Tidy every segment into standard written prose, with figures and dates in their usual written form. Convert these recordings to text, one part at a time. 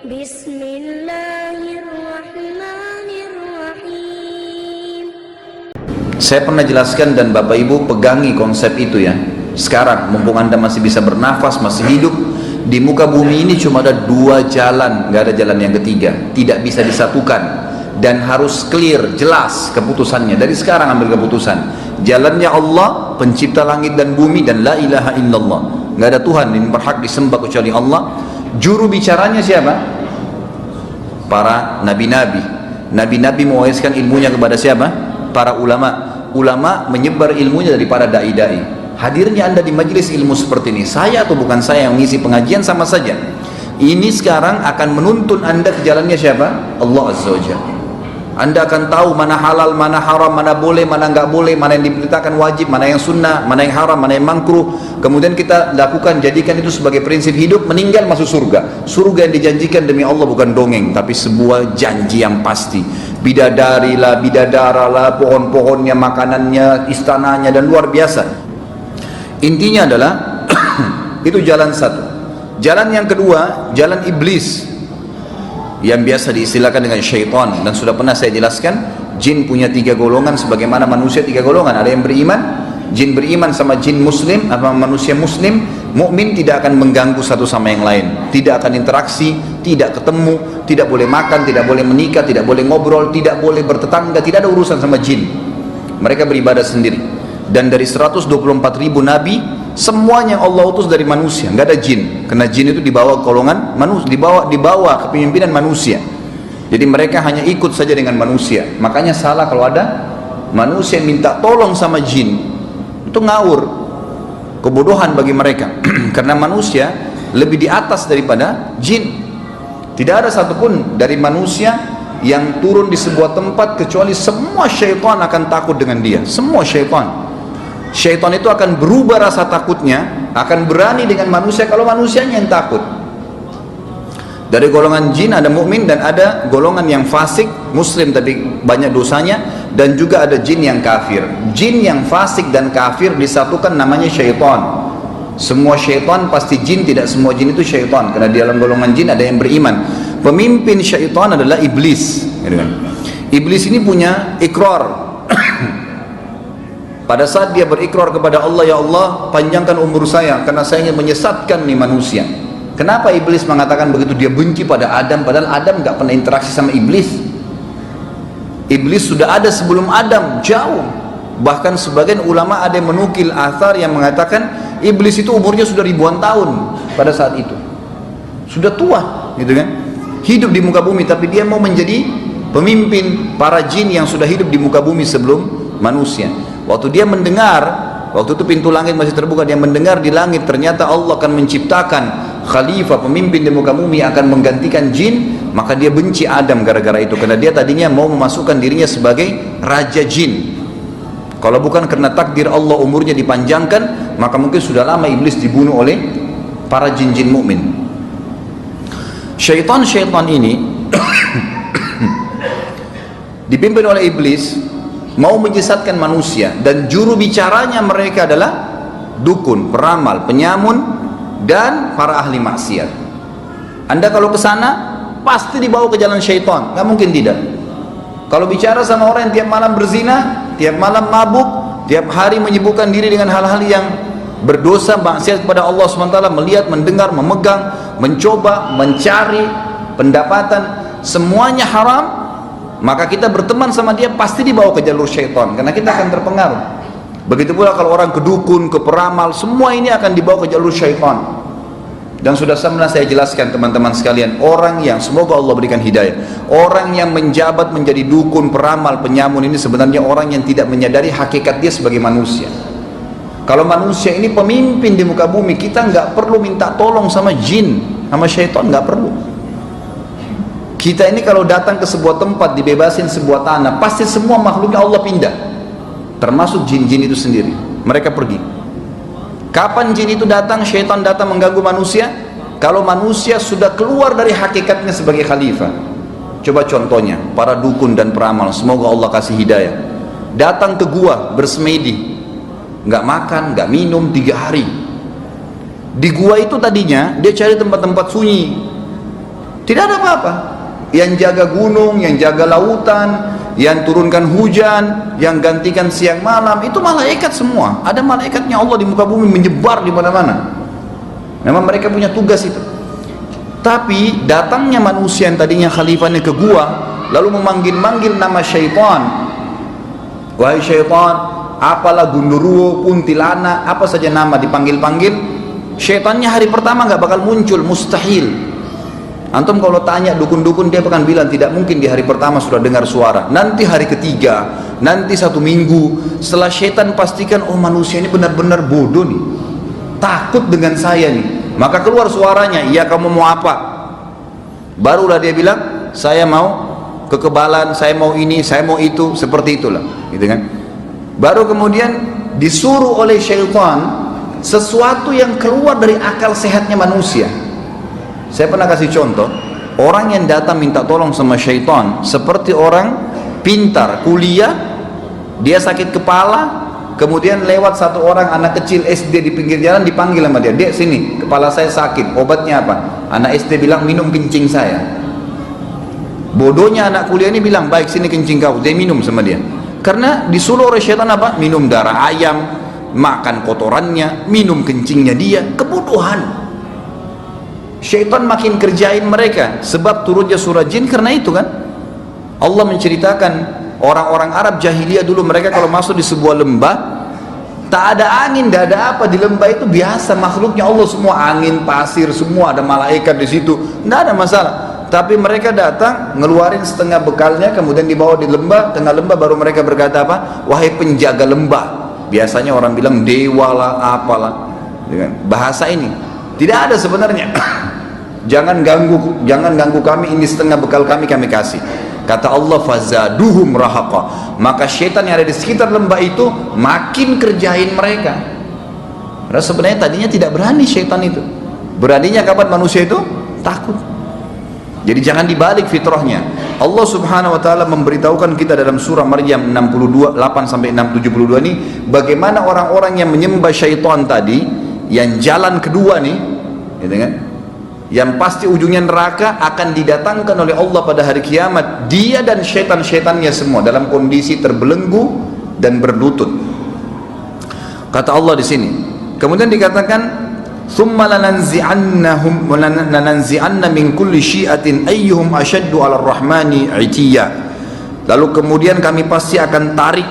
Bismillahirrahmanirrahim. Saya pernah jelaskan dan Bapak Ibu pegangi konsep itu ya. Sekarang mumpung Anda masih bisa bernafas, masih hidup, di muka bumi ini cuma ada dua jalan, nggak ada jalan yang ketiga, tidak bisa disatukan dan harus clear, jelas keputusannya. Dari sekarang ambil keputusan. Jalannya Allah, pencipta langit dan bumi, dan la ilaha illallah. Nggak ada Tuhan yang berhak disembah kecuali Allah. Juru bicaranya siapa? Para nabi-nabi. Nabi-nabi mewariskan ilmunya kepada siapa? Para ulama. Ulama menyebar ilmunya dari para dai-dai. Hadirnya Anda di majelis ilmu seperti ini, saya atau bukan saya yang mengisi pengajian sama saja. Ini sekarang akan menuntun Anda ke jalannya siapa? Allah Azza wa Jalla. Anda akan tahu mana halal, mana haram, mana boleh, mana enggak boleh, mana yang diberitakan wajib, mana yang sunnah, mana yang haram, mana yang makruh. Kemudian kita lakukan, jadikan itu sebagai prinsip hidup. Meninggal masuk surga. Surga yang dijanjikan demi Allah bukan dongeng, tapi sebuah janji yang pasti. Bidadari lah, bidadara lah, pohon-pohonnya, makanannya, istananya, dan luar biasa. Intinya adalah itu jalan satu. Jalan yang kedua, jalan iblis, yang biasa diistilahkan dengan syaitan, dan sudah pernah saya jelaskan. Jin punya tiga golongan sebagaimana manusia tiga golongan. Ada yang beriman, jin beriman sama jin muslim, apa manusia muslim, mukmin tidak akan mengganggu satu sama yang lain, tidak akan interaksi, tidak ketemu, tidak boleh makan, tidak boleh menikah, tidak boleh ngobrol, tidak boleh bertetangga, tidak ada urusan sama jin. Mereka beribadah sendiri. Dan dari 124.000 nabi, semuanya Allah utus dari manusia, nggak ada jin, karena jin itu dibawa golongan manusia, dibawa kepemimpinan manusia. Jadi mereka hanya ikut saja dengan manusia. Makanya salah kalau ada manusia yang minta tolong sama jin, itu ngawur, kebodohan bagi mereka. Karena manusia lebih di atas daripada jin. Tidak ada satupun dari manusia yang turun di sebuah tempat kecuali semua syaitan akan takut dengan dia. Semua syaitan. Syaitan itu akan berubah rasa takutnya, akan berani dengan manusia kalau manusianya yang takut. Dari golongan jin ada mukmin dan ada golongan yang fasik, muslim tapi banyak dosanya, dan juga ada jin yang kafir. Jin yang fasik dan kafir disatukan namanya syaitan. Semua syaitan pasti jin, tidak semua jin itu syaitan, karena di dalam golongan jin ada yang beriman. Pemimpin syaitan adalah iblis. Iblis ini punya ikrar. Pada saat dia berikrar kepada Allah, ya Allah panjangkan umur saya karena saya ingin menyesatkan nih manusia. Kenapa iblis mengatakan begitu? Dia benci pada Adam, padahal Adam gak pernah interaksi sama iblis. Iblis sudah ada sebelum Adam, jauh. Bahkan sebagian ulama ada yang menukil athar yang mengatakan iblis itu umurnya sudah ribuan tahun pada saat itu. Sudah tua, gitu kan? Hidup di muka bumi, tapi dia mau menjadi pemimpin para jin yang sudah hidup di muka bumi sebelum manusia. Waktu dia mendengar, waktu itu pintu langit masih terbuka, dia mendengar di langit ternyata Allah akan menciptakan khalifah, pemimpin di muka bumi akan menggantikan jin, maka dia benci Adam gara-gara itu, karena dia tadinya mau memasukkan dirinya sebagai raja jin. Kalau bukan karena takdir Allah umurnya dipanjangkan, maka mungkin sudah lama iblis dibunuh oleh para jin-jin mukmin. Syaitan-syaitan ini dipimpin oleh iblis, mau menyesatkan manusia, dan juru bicaranya mereka adalah dukun, peramal, penyamun, dan para ahli maksiat. Anda kalau ke sana pasti dibawa ke jalan syaitan, nggak mungkin tidak. Kalau bicara sama orang yang tiap malam berzina, tiap malam mabuk, tiap hari menyibukkan diri dengan hal-hal yang berdosa, maksiat kepada Allah SWT, melihat, mendengar, memegang, mencoba, mencari pendapatan, semuanya haram, maka kita berteman sama dia pasti dibawa ke jalur syaitan, karena kita akan terpengaruh. Begitu pula kalau orang ke dukun, ke peramal, semua ini akan dibawa ke jalur syaitan. Dan sudah pernah saya jelaskan teman-teman sekalian, orang yang, semoga Allah berikan hidayah, orang yang menjabat menjadi dukun, peramal, penyamun ini sebenarnya orang yang tidak menyadari hakikat dia sebagai manusia. Kalau manusia ini pemimpin di muka bumi, kita nggak perlu minta tolong sama jin, sama syaitan, nggak perlu. Kita ini kalau datang ke sebuah tempat, dibebasin sebuah tanah, pasti semua makhluknya Allah pindah, termasuk jin-jin itu sendiri. Mereka pergi. Kapan jin itu datang, syaitan datang mengganggu manusia? Kalau manusia sudah keluar dari hakikatnya sebagai khalifah. Coba contohnya, para dukun dan peramal, semoga Allah kasih hidayah, datang ke gua bersemedi, nggak makan, nggak minum 3 hari. Di gua itu tadinya dia cari tempat-tempat sunyi, Tidak ada apa-apa. Yang jaga gunung, yang jaga lautan, yang turunkan hujan, yang gantikan siang malam, itu malaikat semua. Ada malaikatnya Allah di muka bumi menyebar di mana-mana. Memang mereka punya tugas itu. Tapi datangnya manusia yang tadinya khalifahnya ke gua, lalu memanggil-manggil nama syaitan. Wahai syaitan, apalah gundurwo, kuntilana, apa saja nama dipanggil-panggil, syaitannya hari pertama nggak bakal muncul, mustahil. Antum kalau tanya dukun-dukun, dia akan bilang tidak mungkin di hari pertama sudah dengar suara. Nanti hari ketiga, nanti 1 minggu setelah syaitan pastikan, oh manusia ini benar-benar bodoh nih, takut dengan saya nih, maka keluar suaranya, iya kamu mau apa? Barulah dia bilang, saya mau kekebalan, saya mau ini, saya mau itu, seperti itulah, gitu kan? Baru kemudian disuruh oleh syaitan sesuatu yang keluar dari akal sehatnya manusia. Saya pernah kasih contoh, orang yang datang minta tolong sama syaitan seperti orang pintar, kuliah, dia sakit kepala, kemudian lewat satu orang anak kecil SD di pinggir jalan, dipanggil sama dia, dek sini, kepala saya sakit, obatnya apa? Anak SD bilang, minum kencing saya. Bodohnya anak kuliah ini bilang, baik sini kencing kau, dia minum sama dia. Karena disuruh oleh syaitan apa? Minum darah ayam, makan kotorannya, minum kencingnya dia. Kebodohan. Syaitan makin kerjain mereka, sebab turunnya surah jin karena itu kan. Allah menceritakan orang-orang Arab jahiliyah dulu, mereka kalau masuk di sebuah lembah, tak ada angin, tak ada apa, di lembah itu biasa, makhluknya Allah semua, angin, pasir, semua ada malaikat di situ, tidak ada masalah. Tapi mereka datang, ngeluarin setengah bekalnya, kemudian dibawa di lembah, tengah lembah baru mereka berkata apa? Wahai penjaga lembah. Biasanya orang bilang dewa lah, apalah, dengan bahasa ini. Tidak ada sebenarnya. Jangan ganggu kami, ini setengah bekal kami kasih. Kata Allah, fazaduhum rahaqa. Maka syaitan yang ada di sekitar lembah itu makin kerjain mereka. Karena sebenarnya tadinya tidak berani syaitan itu. Beraninya kapan manusia itu? Takut. Jadi jangan dibalik fitrahnya. Allah subhanahu wa ta'ala memberitahukan kita dalam surah Maryam 62, 8 sampai 672 ini, bagaimana orang-orang yang menyembah syaitan tadi, yang jalan kedua nih, gitu kan, yang pasti ujungnya neraka, akan didatangkan oleh Allah pada hari kiamat, dia dan syaitan-syaitannya semua dalam kondisi terbelenggu dan berlutut. Kata Allah di sini. Kemudian dikatakan, "Tsumma lananzi'anna min kulli syi'atin ayyuhum ashaddu 'ala ar-rahmani 'itiyya." Lalu kemudian kami pasti akan tarik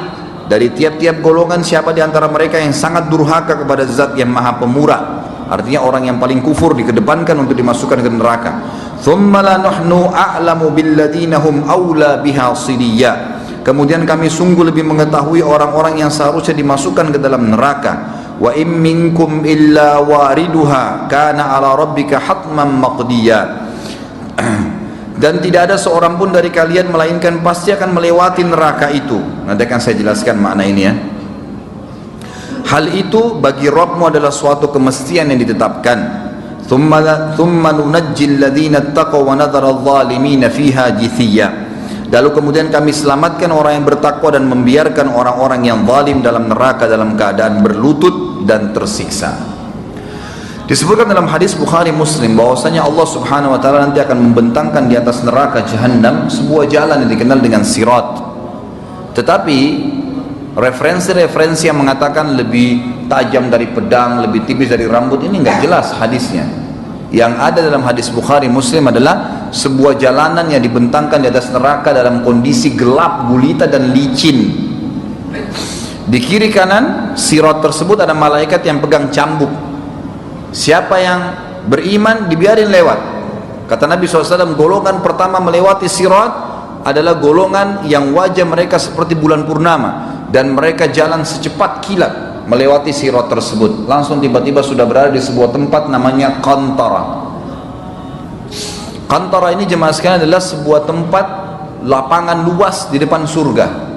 dari tiap-tiap golongan siapa di antara mereka yang sangat durhaka kepada Zat yang Maha Pemurah. Artinya orang yang paling kufur dikedepankan untuk dimasukkan ke neraka. "Tsumma lanahnu a'lamu billadzina hum aula biha siliyya." Kemudian kami sungguh lebih mengetahui orang-orang yang seharusnya dimasukkan ke dalam neraka. "Wa in minkum illa wariduha kana 'ala rabbika hatman maqdiya." Dan tidak ada seorang pun dari kalian melainkan pasti akan melewati neraka itu. Nanti akan saya jelaskan makna ini ya. Hal itu bagi Rabbmu adalah suatu kemestian yang ditetapkan. Thumma nunajjil ladzina taqaw wa nadhara adh-dhalimina fiha jithiyya. Lalu kemudian kami selamatkan orang yang bertakwa dan membiarkan orang-orang yang zalim dalam neraka dalam keadaan berlutut dan tersiksa. Disebutkan dalam hadis Bukhari Muslim bahwasanya Allah subhanahu wa ta'ala nanti akan membentangkan di atas neraka Jahannam sebuah jalan yang dikenal dengan sirat. Tetapi referensi-referensi yang mengatakan lebih tajam dari pedang, lebih tipis dari rambut, ini nggak jelas hadisnya. Yang ada dalam hadis Bukhari Muslim adalah sebuah jalanan yang dibentangkan di atas neraka dalam kondisi gelap, gulita dan licin. Di kiri kanan sirat tersebut ada malaikat yang pegang cambuk. Siapa yang beriman dibiarin lewat. Kata Nabi SAW, golongan pertama melewati sirat adalah golongan yang wajah mereka seperti bulan purnama, dan mereka jalan secepat kilat melewati sirat tersebut. Langsung tiba-tiba sudah berada di sebuah tempat namanya Qantara. Qantara ini jemaah sekalian adalah sebuah tempat lapangan luas di depan surga.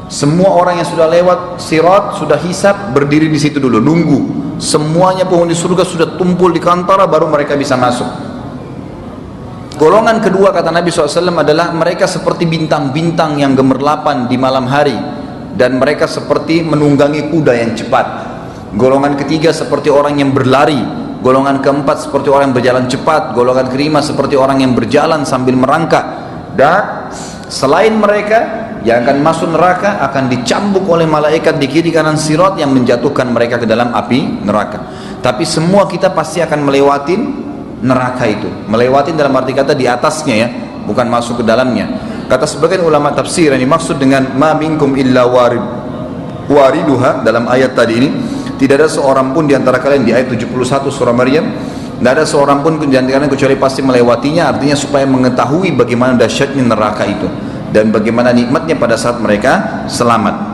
Semua orang yang sudah lewat sirat, sudah hisab, berdiri di situ dulu nunggu. Semuanya penghuni surga sudah tumpul di Qantara, baru mereka bisa masuk. Golongan kedua kata Nabi SAW adalah mereka seperti bintang-bintang yang gemerlapan di malam hari, dan mereka seperti menunggangi kuda yang cepat. Golongan ketiga seperti orang yang berlari golongan keempat seperti orang yang berjalan cepat, golongan kelima seperti orang yang berjalan sambil merangkak, dan selain mereka yang akan masuk neraka akan dicambuk oleh malaikat di kiri kanan sirat yang menjatuhkan mereka ke dalam api neraka. Tapi semua kita pasti akan melewatin neraka itu, melewatin dalam arti kata di atasnya ya, bukan masuk ke dalamnya. Kata sebagian ulama tafsir yang dimaksud dengan ma minkum illa wariduha dalam ayat tadi ini, tidak ada seorang pun di antara kalian, di ayat 71 surah Maryam, tidak ada seorang pun di antara kalian kecuali pasti melewatinya, artinya supaya mengetahui bagaimana dahsyatnya neraka itu dan bagaimana nikmatnya pada saat mereka selamat.